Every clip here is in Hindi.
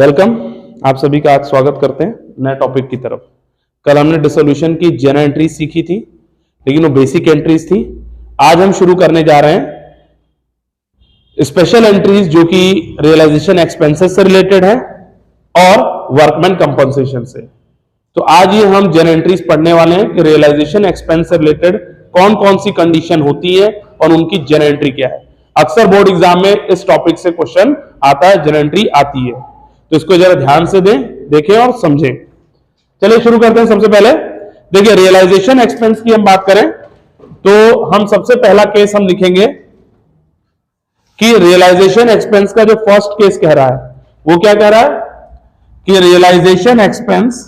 वेलकम। आप सभी का आज स्वागत करते हैं नए टॉपिक की तरफ। कल हमने डिसोल्यूशन की जन एंट्रीज सीखी थी, लेकिन वो बेसिक एंट्रीज थी। आज हम शुरू करने जा रहे हैं स्पेशल एंट्रीज, जो कि रियलाइजेशन एक्सपेंसेस से रिलेटेड है और वर्कमैन कंपनसेशन से। तो आज ये हम जन एंट्रीज पढ़ने वाले हैं कि रियलाइजेशन एक्सपेंस से रिलेटेड कौन कौन सी कंडीशन होती है और उनकी जन एंट्री क्या है। अक्सर बोर्ड एग्जाम में इस टॉपिक से क्वेश्चन आता है, जन एंट्री आती है, तो इसको जरा ध्यान से देखें और समझें। चलिए शुरू करते हैं। सबसे पहले देखिए, रियलाइजेशन एक्सपेंस की हम बात करें तो हम सबसे पहला केस हम लिखेंगे कि रियलाइजेशन एक्सपेंस का जो फर्स्ट केस कह रहा है वो क्या कह रहा है कि realisation expense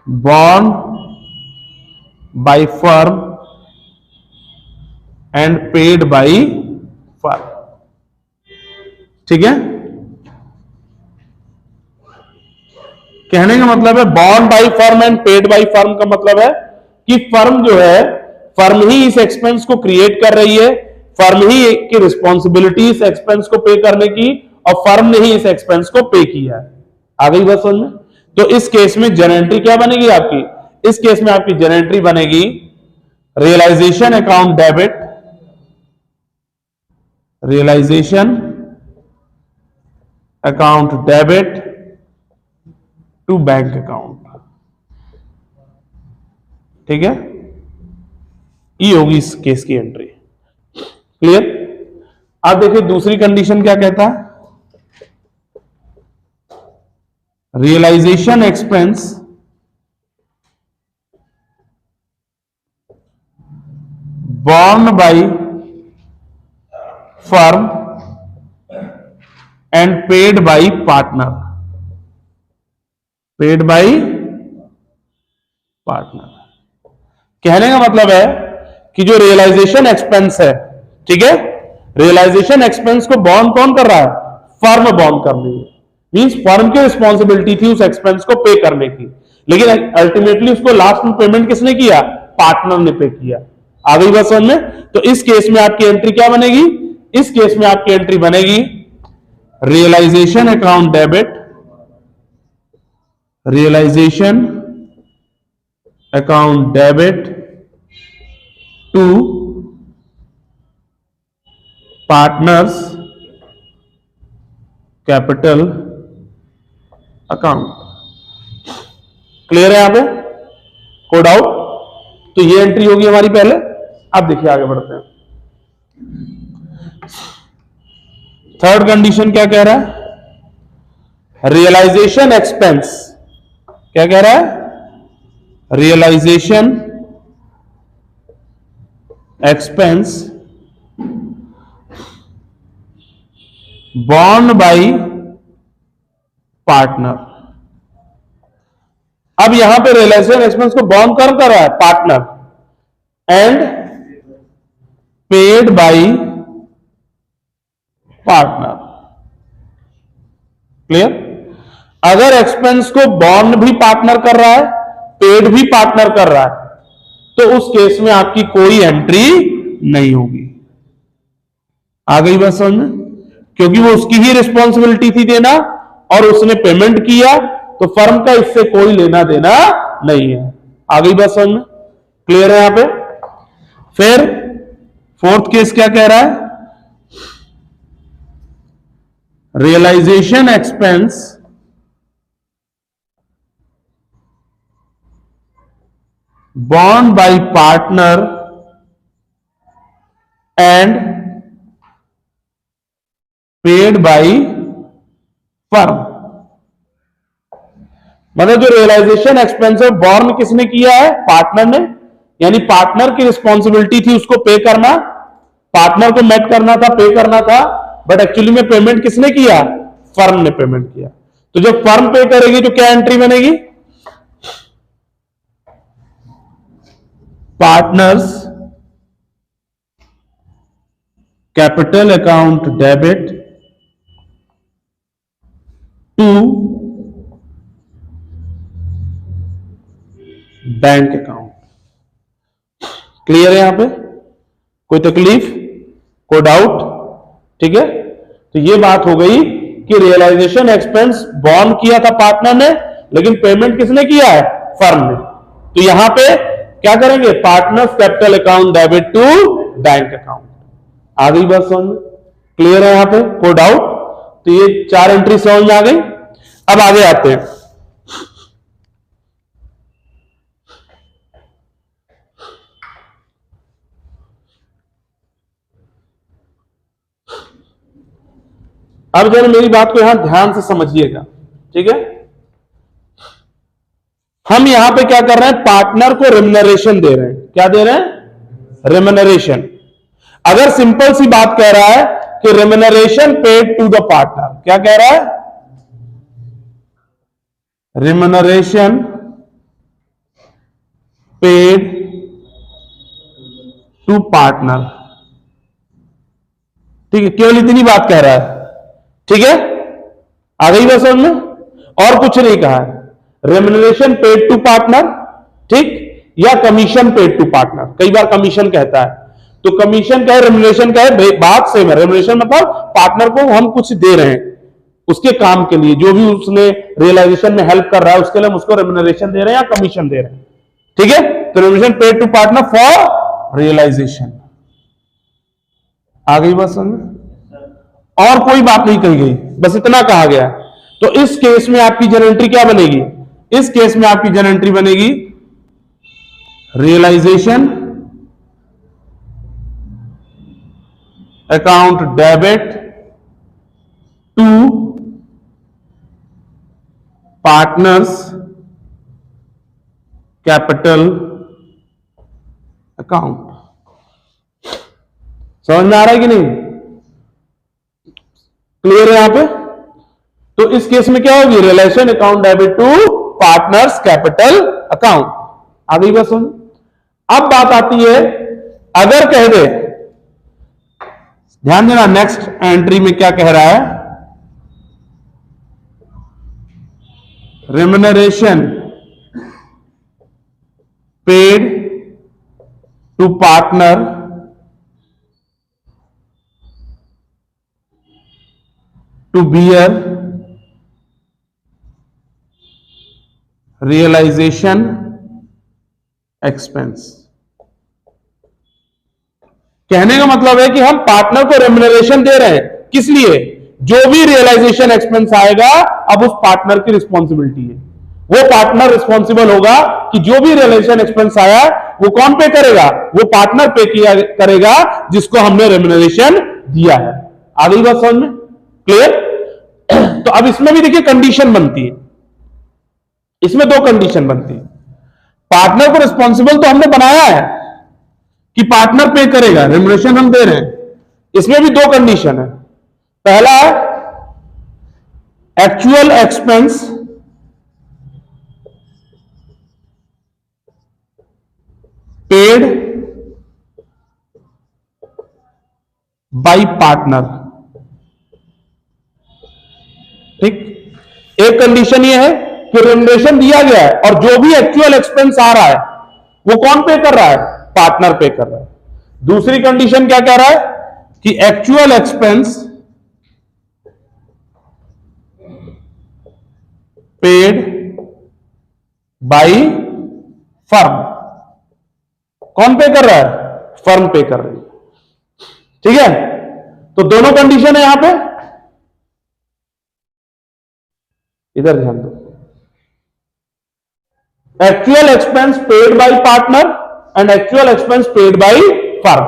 borne by firm and paid by firm। ठीक है, कहने का मतलब है born by firm and paid by firm का मतलब है कि फर्म जो है, फर्म ही इस एक्सपेंस को क्रिएट कर रही है, फर्म ही की रिस्पॉन्सिबिलिटी इस एक्सपेंस को पे करने की, और फर्म ने ही इस एक्सपेंस को पे किया है। आ गई बात समझ में? तो इस केस में जन एंट्री क्या बनेगी आपकी? इस केस में आपकी जन एंट्री बनेगी realisation account debit, to bank account. ठीक है, ये होगी इस केस की एंट्री। क्लियर? अब देखिए दूसरी कंडीशन क्या कहता है। Realisation expense borne by firm and paid by partner। कहने का मतलब है कि जो रियलाइजेशन एक्सपेंस है, ठीक है, रियलाइजेशन एक्सपेंस को बॉर्न कौन कर रहा है? फर्म बॉर्न कर रही है। मींस फर्म की रिस्पॉन्सिबिलिटी थी उस एक्सपेंस को पे करने की, लेकिन अल्टीमेटली उसको लास्ट में पेमेंट किसने किया? पार्टनर ने पे किया। आ गई बात समझ में? तो इस केस में आपकी एंट्री क्या बनेगी? इस केस में आपकी एंट्री बनेगी realisation account debit, to partners capital account. Clear है यहां पे? कोई डाउट? तो ये एंट्री होगी हमारी पहले। अब देखिए आगे बढ़ते हैं। थर्ड कंडीशन क्या कह रहा है? रियलाइजेशन एक्सपेंस क्या कह रहा है? Realisation expense borne by partner. अब यहां पे रियलाइजेशन एक्सपेंस को बॉर्न कर रहा है partner, and paid by partner. Clear? अगर एक्सपेंस को बॉर्न भी पार्टनर कर रहा है, पेड भी पार्टनर कर रहा है, तो उस केस में आपकी कोई एंट्री नहीं होगी। आ गई बात समझ में? क्योंकि वो उसकी ही रिस्पॉन्सिबिलिटी थी देना, और उसने पेमेंट किया, तो फर्म का इससे कोई लेना देना नहीं है। आ गई बात समझ में? क्लियर है यहां पे? फिर फोर्थ केस क्या कह रहा है? Realisation expense borne by partner and paid by firm। मतलब जो रियलाइजेशन एक्सपेंस है बॉर्न किसने किया है? पार्टनर ने। यानी पार्टनर की रिस्पॉन्सिबिलिटी थी उसको पे करना, पार्टनर को मेट करना था, पे करना था, बट एक्चुअली में पेमेंट किसने किया? फर्म ने पेमेंट किया। तो जब फर्म पे करेगी तो क्या एंट्री बनेगी? Partners capital account debit to bank account. Clear है यहां पे? कोई तकलीफ, कोई डाउट? ठीक है, तो ये बात हो गई कि रियलाइजेशन एक्सपेंस बॉर्न किया था पार्टनर ने, लेकिन पेमेंट किसने किया है? फर्म ने। तो यहां पे क्या करेंगे? Partners capital account debit to bank account. आ गई बात समझ में? क्लियर है यहां पे? कोई डाउट? तो ये 4 एंट्री समझ में आ गई। अब आगे आते हैं। अब जरा मेरी बात को यहां ध्यान से समझिएगा, ठीक है? हम यहां पे क्या कर रहे हैं? पार्टनर को रेम्युनरेशन दे रहे हैं। क्या दे रहे हैं? रेम्युनरेशन। अगर सिंपल सी बात कह रहा है कि remuneration paid to the partner, क्या कह रहा है? Remuneration paid to partner. ठीक है, केवल इतनी बात कह रहा है। ठीक है, आ गई बात समझ में? और कुछ नहीं कहा है। रेम्युनरेशन पेड टू पार्टनर, ठीक, या कमीशन पेड टू पार्टनर। कई बार कमीशन कहता है, तो कमीशन का है, रेम्युनरेशन का है, बात सेम है। रेम्युनरेशन मतलब पार्टनर को हम कुछ दे रहे हैं उसके काम के लिए, जो भी उसने रियलाइजेशन में हेल्प कर रहा है उसके लिए हम उसको रेम्युनरेशन दे रहे हैं या कमीशन दे रहे हैं। ठीक है, तो remuneration paid to partner for realisation. आ गई बात समझ? और कोई बात नहीं कही गई, बस इतना कहा गया। तो इस केस में आपकी जर्नल एंट्री क्या बनेगी? इस केस में आपकी जर्नल एंट्री बनेगी realisation account debit to partners capital account. समझ में आ रहा है कि नहीं? क्लियर है यहां पे? तो इस केस में क्या होगी? Realisation account debit to partners capital account. आ गई बात समझ? अब बात आती है, अगर कह दे, ध्यान देना नेक्स्ट एंट्री में क्या कह रहा है? Remuneration paid to partner to bear realisation expense. कहने का मतलब है कि हम पार्टनर को रेम्युनरेशन दे रहे हैं, किस लिए? जो भी रियलाइजेशन एक्सपेंस आएगा अब उस पार्टनर की रिस्पॉन्सिबिलिटी है। वो पार्टनर रिस्पॉन्सिबल होगा कि जो भी रियलाइजेशन एक्सपेंस आया वो कौन पे करेगा? वो पार्टनर पे किया करेगा जिसको हमने रेम्युनरेशन दिया है। आ गई बात समझ में? क्लियर? तो अब इसमें भी देखिए कंडीशन बनती है, इसमें 2 कंडीशन बनती है। पार्टनर को रिस्पॉन्सिबल तो हमने बनाया है कि पार्टनर पे करेगा, रेम्युनरेशन हम दे रहे हैं। इसमें भी 2 कंडीशन है। पहला है actual expense paid by partner. ठीक, एक कंडीशन यह है कि रेम्युनरेशन दिया गया है और जो भी एक्चुअल एक्सपेंस आ रहा है वो कौन पे कर रहा है? पार्टनर पे कर रहा है। दूसरी कंडीशन क्या कह रहा है कि actual expense paid by firm. कौन पे कर रहा है? फर्म पे कर रही है। ठीक है, तो दोनों कंडीशन है यहां पे। इधर ध्यान दो, actual expense paid by partner and actual expense paid by firm.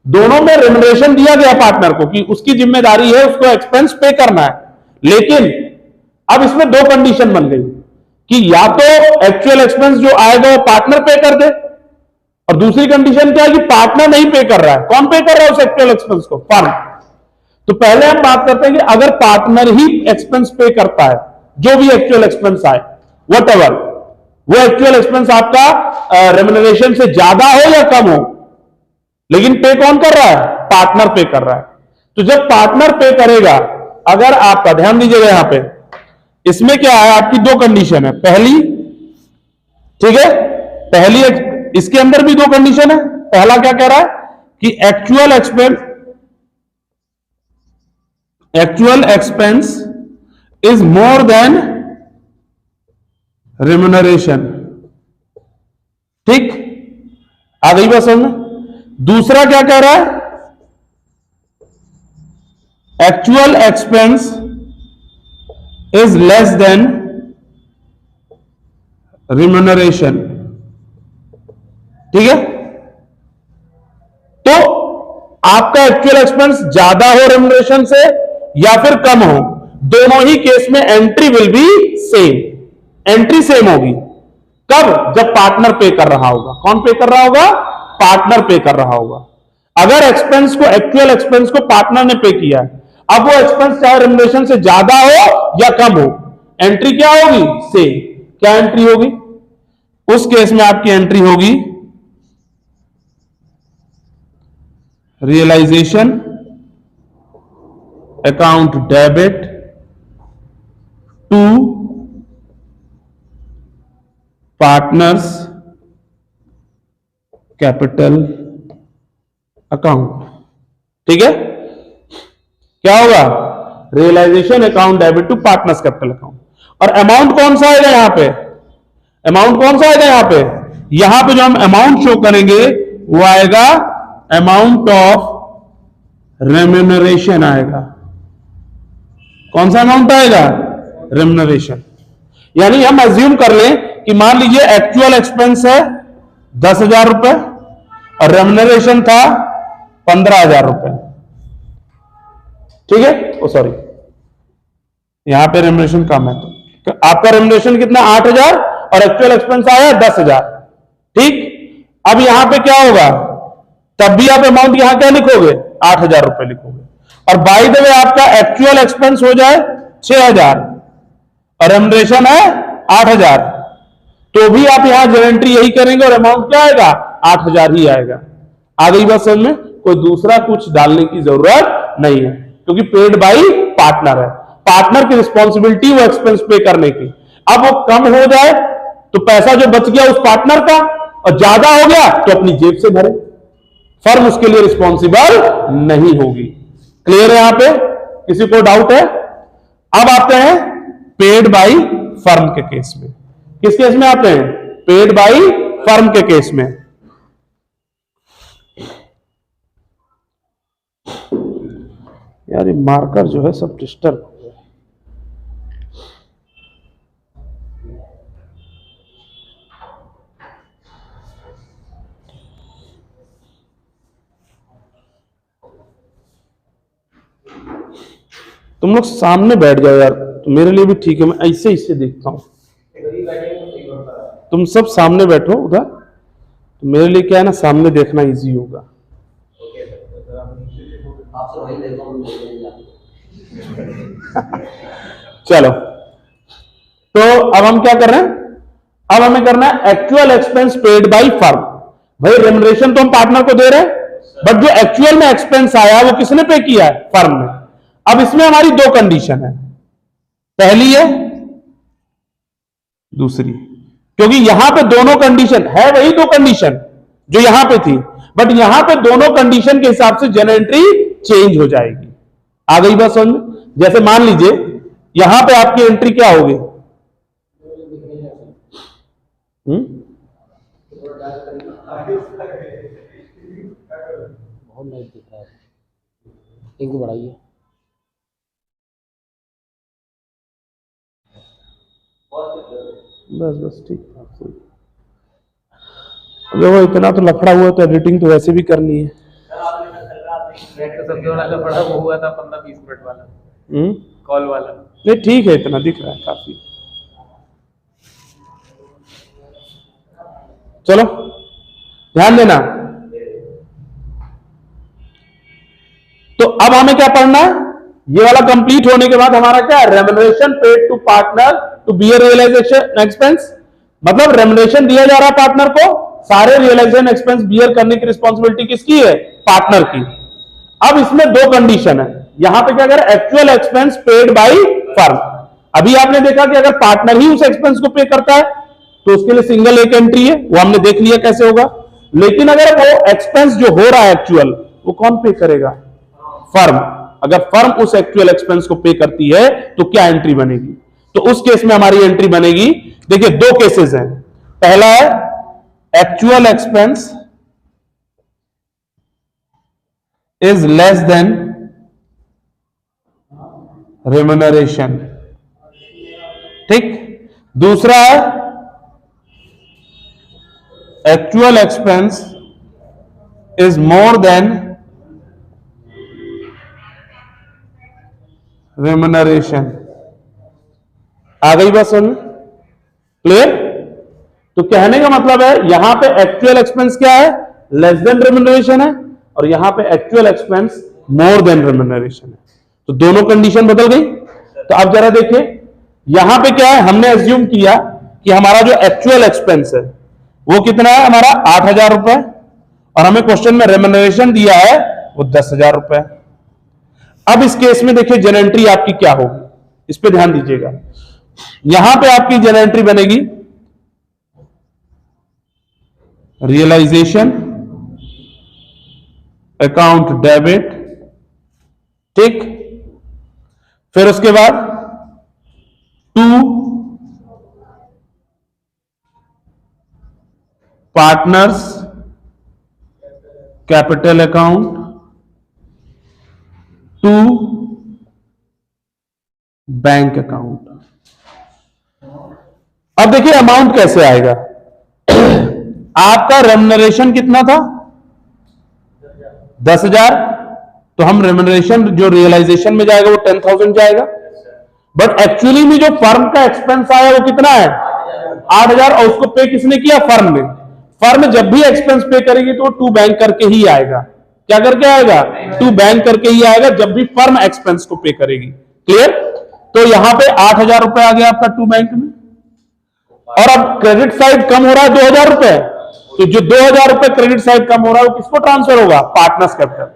दोनों में रेम्युनरेशन दिया गया पार्टनर को कि उसकी जिम्मेदारी है उसको एक्सपेंस पे करना है, लेकिन अब इसमें 2 कंडीशन बन गई कि या तो एक्चुअल एक्सपेंस जो आएगा वो पार्टनर पे कर दे, और दूसरी कंडीशन क्या है कि पार्टनर नहीं पे कर रहा है। कौन पे कर रहा है उस एक्चुअल एक्सपेंस को? फर्म। तो पहले हम बात करते हैं कि अगर पार्टनर ही एक्सपेंस पे करता है, जो भी एक्चुअल एक्सपेंस आए, व्हाटएवर, वो एक्चुअल एक्सपेंस आपका रेम्युनरेशन से ज्यादा हो या कम हो, लेकिन पे कौन कर रहा है? पार्टनर पे कर रहा है। तो जब पार्टनर पे करेगा, अगर आपका ध्यान दीजिएगा यहां पे, इसमें क्या है? आपकी 2 कंडीशन है। पहली, ठीक है, पहली इसके अंदर भी दो कंडीशन है। पहला क्या कह रहा है कि actual expense is more then remuneration. ठीक, आ गई बात समझ में। दूसरा क्या कह रहा है, actual expense is less then remuneration. ठीक है, तो आपका एक्चुअल एक्सपेंस ज्यादा हो रिम्यूनरेशन से या फिर कम हो, दोनों ही केस में entry will be same. Entry same होगी कब, जब पार्टनर पे कर रहा होगा। कौन पे कर रहा होगा, पार्टनर पे कर रहा होगा। अगर एक्सपेंस को, एक्चुअल एक्सपेंस को पार्टनर ने पे किया है, अब वो एक्सपेंस चाहे रिम्यूनरेशन से ज्यादा हो या कम हो, एंट्री क्या होगी, सेम। क्या एंट्री होगी, उस केस में आपकी एंट्री होगी realisation account debit to partners capital account. ठीक है, क्या होगा, realisation account debit to partners capital account. और अमाउंट कौन सा आएगा यहां पे, अमाउंट कौन सा आएगा यहां पे जो हम अमाउंट शो करेंगे वो आएगा अमाउंट ऑफ रेम्यूनरेशन आएगा। कौन सा अमाउंट आएगा, रेम्यूनरेशन। यानी हम अज्यूम कर लें कि मान लीजिए एक्चुअल एक्सपेंस है 10,000 रुपए और रेम्यूनरेशन था 15,000 रुपए। ठीक है, ओ सॉरी, यहां पे रेम्यूनरेशन कम है, तो आपका रेम्यूनरेशन कितना 8,000 और एक्चुअल एक्सपेंस आया 10,000। ठीक, अब यहां पे क्या होगा, तब भी आप अमाउंट यहां क्या लिखोगे, 8,000 रुपए लिखोगे। और बाय द वे आपका एक्चुअल एक्सपेंस हो जाए 6,000 और रेम्यूनरेशन है 8,000, तो भी आप यहां जो एंट्री यही करेंगे और अमाउंट क्या आएगा, 8,000 ही आएगा। आ गई बात समझ में, कोई दूसरा कुछ डालने की जरूरत नहीं है, क्योंकि पेड बाय पार्टनर है। पार्टनर की रिस्पॉन्सिबिलिटी वो एक्सपेंस पे करने की। अब वो कम हो जाए तो पैसा जो बच गया उस पार्टनर का, और ज्यादा हो गया तो अपनी जेब से भरे, फर्म उसके लिए रिस्पॉन्सिबल नहीं होगी। क्लियर है यहां पे, किसी को डाउट है। अब आते हैं पेड बाय फर्म के केस में। किस केस में आते हैं, पेड बाय फर्म के केस में। यार ये मार्कर जो है सब डिस्टर्ब हो गया। तुम लोग सामने बैठ जाओ यार, तो मेरे लिए भी ठीक है, मैं ऐसे इससे देखता हूं। तुम सब सामने बैठो उधर, तो मेरे लिए क्या है ना, सामने देखना इजी होगा। चलो, तो अब हम क्या कर रहे हैं, अब हमें करना है actual expense paid by firm. भाई रेम्यूनरेशन तो हम पार्टनर को दे रहे हैं, बट जो एक्चुअल में एक्सपेंस आया वो किसने पे किया है, फर्म ने। अब इसमें हमारी दो कंडीशन है, पहली है, दूसरी, क्योंकि यहां पे दोनों कंडीशन है, वही दो कंडीशन जो यहां पे थी, बट यहां पे दोनों कंडीशन के हिसाब से जन एंट्री चेंज हो जाएगी। आ गई बात समझ में। जैसे मान लीजिए यहां पे आपकी एंट्री क्या होगी, बहुत नहीं दिख रहा है, इनको बढ़ाइए। बस बस ठीक था। देखो इतना तो लफड़ा हुआ, तो एडिटिंग तो वैसे भी करनी है। सबसे बड़ा लफड़ा वो हुआ था 15-20 मिनट वाला, कॉल वाला। नहीं ठीक है, इतना दिख रहा है काफी। चलो ध्यान देना। तो अब हमें क्या पढ़ना है, ये वाला कंप्लीट होने के बाद हमारा क्या है, remuneration paid to partner to bear realisation expense. मतलब रेम्यूनरेशन दिया जा रहा है पार्टनर को, सारे रियलाइजेशन एक्सपेंस बियर करने की रिस्पॉन्सिबिलिटी किसकी है, पार्टनर की। अब इसमें दो कंडीशन है, यहां पे क्या करें, actual expense paid by firm. अभी आपने देखा कि अगर पार्टनर ही उस एक्सपेंस को पे करता है तो उसके लिए सिंगल एक एंट्री है, वो हमने देख लिया कैसे होगा। लेकिन अगर वो एक्सपेंस जो हो रहा है एक्चुअल, वो कौन पे करेगा? फर्म। अगर फर्म उस एक्चुअल एक्सपेंस को पे करती है तो क्या एंट्री बनेगी? तो उस केस में हमारी एंट्री बनेगी, देखिए दो केसेस हैं। पहला है actual expense is less than remuneration, ठीक। दूसरा है actual expense is more than remuneration. आ गई बात समझ में? क्लियर? तो कहने का मतलब है यहां पे एक्चुअल एक्सपेंस क्या है? लेस देन रेम्यूनरेशन है, और यहां पे एक्चुअल एक्सपेंस मोर देन रेम्यूनरेशन है। तो दोनों कंडीशन बदल गई। तो अब जरा देखिए यहां पे क्या है, हमने एज्यूम किया कि हमारा जो एक्चुअल एक्सपेंस है वो कितना है? हमारा 8,000 रुपए, और हमें क्वेश्चन में रेम्यूनरेशन दिया है वो 10,000 रुपए। अब इस केस में देखिए जनरल एंट्री आपकी क्या होगी, इस पे ध्यान दीजिएगा। यहां पे आपकी जनरल एंट्री बनेगी रियलाइजेशन अकाउंट डेबिट, ठीक। फिर उसके बाद to partners capital account, to bank account. अब देखिए अमाउंट कैसे आएगा। आपका रेम्यूनरेशन कितना था? 10,000। तो हम रेम्यूनरेशन जो रियलाइजेशन में जाएगा वो 10,000 जाएगा, बट एक्चुअली में जो फर्म का एक्सपेंस आया वो कितना है? 8,000। और उसको पे किसने किया? फर्म ने। फर्म जब भी एक्सपेंस पे करेगी तो टू बैंक करके ही आएगा। क्या करके आएगा? टू बैंक करके ही आएगा जब भी फर्म एक्सपेंस को पे करेगी। क्लियर? तो यहां पे 8,000 रुपए आ गया आपका टू बैंक में, और अब क्रेडिट साइड कम हो रहा है 2,000 रुपए। तो जो 2,000 रुपए क्रेडिट साइड कम हो रहा है वो किसको ट्रांसफर होगा? Partners capital.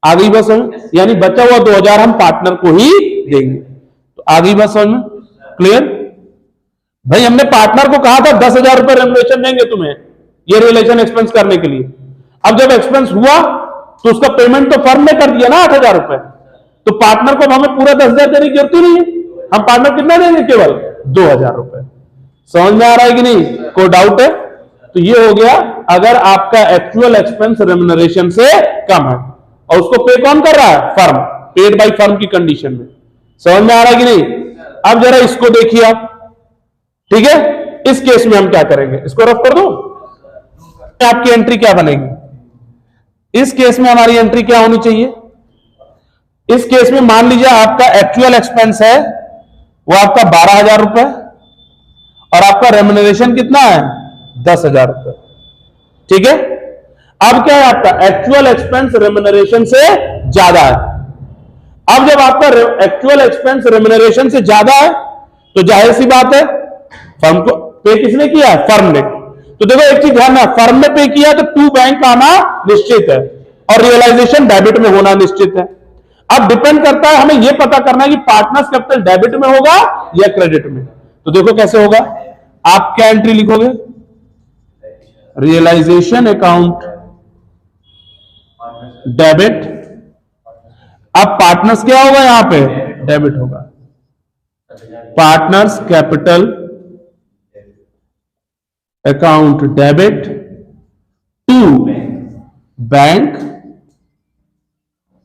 आ गई बस समझ? यानी बचा हुआ 2,000 हम पार्टनर को ही देंगे। तो आ गई बस समझ में? क्लियर? भाई हमने पार्टनर को कहा था 10,000 रुपए रेम्यूनरेशन देंगे तुम्हें ये रिलेशन एक्सपेंस करने के लिए। अब जब एक्सपेंस हुआ तो उसका पेमेंट तो फर्म ने कर दिया ना 8,000 रुपए, तो पार्टनर को हमें पूरा 10,000 देने की जरूरत ही नहीं है। हम पार्टनर कितना देंगे? केवल 2,000 रुपए। समझ में आ रहा है कि नहीं? कोई डाउट है? तो ये हो गया अगर आपका एक्चुअल एक्सपेंस रेम्यूनरेशन से कम है, और उसको पे कौन कर रहा है? फर्म। पेड बाय फर्म की कंडीशन में। समझ में आ रहा है कि नहीं? अब जरा इसको देखिए आप, ठीक है। इस केस में हम क्या करेंगे, इसको रफ कर दो। आपकी एंट्री क्या बनेगी? इस केस में हमारी एंट्री क्या होनी चाहिए? इस केस में मान लीजिए आपका एक्चुअल एक्सपेंस है वो आपका 12,000 रुपए, और आपका रेम्यूनरेशन कितना है? 10,000 रुपए, ठीक है। अब क्या है? आपका एक्चुअल एक्सपेंस रेम्यूनरेशन से ज्यादा है। अब जब आपका एक्चुअल एक्सपेंस रेम्यूनरेशन से ज्यादा है तो जाहिर सी बात है फर्म को पे किसने किया? फर्म ने। तो देखो एक चीज ध्यान रखना, फर्म ने पे किया तो टू बैंक आना निश्चित है, और रियलाइजेशन डेबिट में होना निश्चित है। अब डिपेंड करता है, हमें यह पता करना है कि पार्टनर्स कैपिटल डेबिट में होगा या क्रेडिट में। तो देखो कैसे होगा। आप क्या एंट्री लिखोगे? Realisation account debit. अब पार्टनर्स क्या होगा? यहां पे डेबिट होगा। Partners capital account debit to bank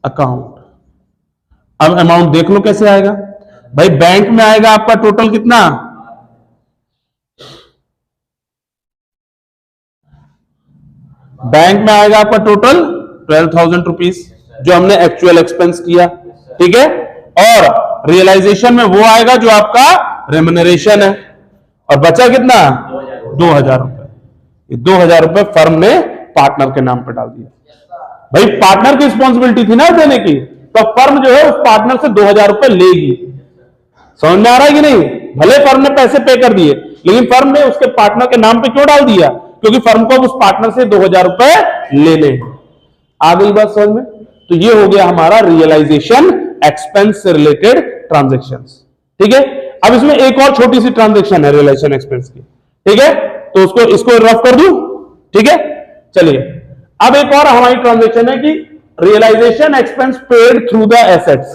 account. अब अमाउंट देख लो कैसे आएगा भाई। बैंक में आएगा आपका टोटल कितना? बैंक में आएगा आपका टोटल 12,000 रुपीज जो हमने एक्चुअल एक्सपेंस किया, ठीक है। और रियलाइजेशन में वो आएगा जो आपका रेम्यूनरेशन है, और बचा कितना? 2,000 रुपए। ये 2,000 रुपए फर्म ने पार्टनर के नाम पे डाल दिया। भाई पार्टनर की रिस्पॉन्सिबिलिटी थी ना देने की, तो फर्म जो है उस पार्टनर से 2,000 रुपए लेगी। समझ में आ रहा है कि नहीं? भले फर्म ने पैसे पे कर दिए, लेकिन फर्म ने उसके पार्टनर के नाम पे क्यों डाल दिया? क्योंकि फर्म को उस पार्टनर से 2,000 रुपए लेने। आ गई बात समझ में? तो ये हो गया हमारा रियलाइजेशन एक्सपेंस से रिलेटेड ट्रांजेक्शंस, ठीक है। अब इसमें एक और छोटी सी ट्रांजेक्शन है रियलाइजेशन एक्सपेंस की, ठीक है, तो उसको इसको रफ कर दूं, ठीक है। चलिए अब एक और हमारी ट्रांजेक्शन है कि realisation expense paid through the assets.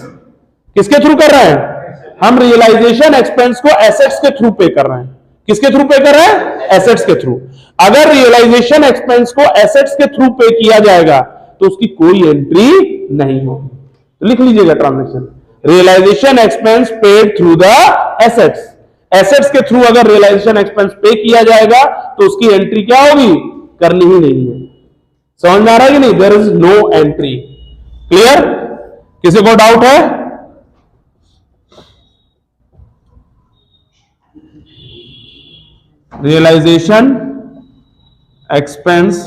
किसके थ्रू कर रहे हैं हम? रियलाइजेशन एक्सपेंस को एसेट्स के थ्रू पे कर रहे हैं। किसके थ्रू पे कर रहे हैं? एसेट्स के थ्रू। अगर रियलाइजेशन एक्सपेंस को एसेट्स के थ्रू पे किया जाएगा तो उसकी कोई एंट्री नहीं होगी। तो लिख लीजिएगा transaction, realisation expense paid through the assets. Assets के थ्रू अगर रियलाइजेशन एक्सपेंस पे किया जाएगा तो उसकी एंट्री क्या होगी? करनी ही नहीं है। समझ में आ रहा है कि नहीं? There is no entry. Clear? किसी को डाउट है? Realisation expense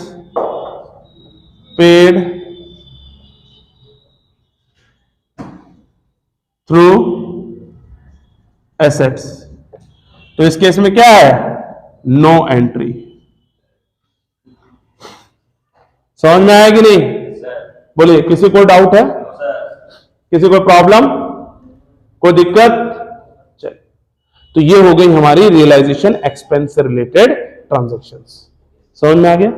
paid through assets, तो इस केस में क्या है? No entry. समझ में आया कि नहीं? बोलिए, किसी को डाउट है? किसी को प्रॉब्लम, कोई दिक्कत? चलिए, तो ये हो गई हमारी रियलाइजेशन एक्सपेंस से रिलेटेड ट्रांजैक्शंस। समझ में आ गया?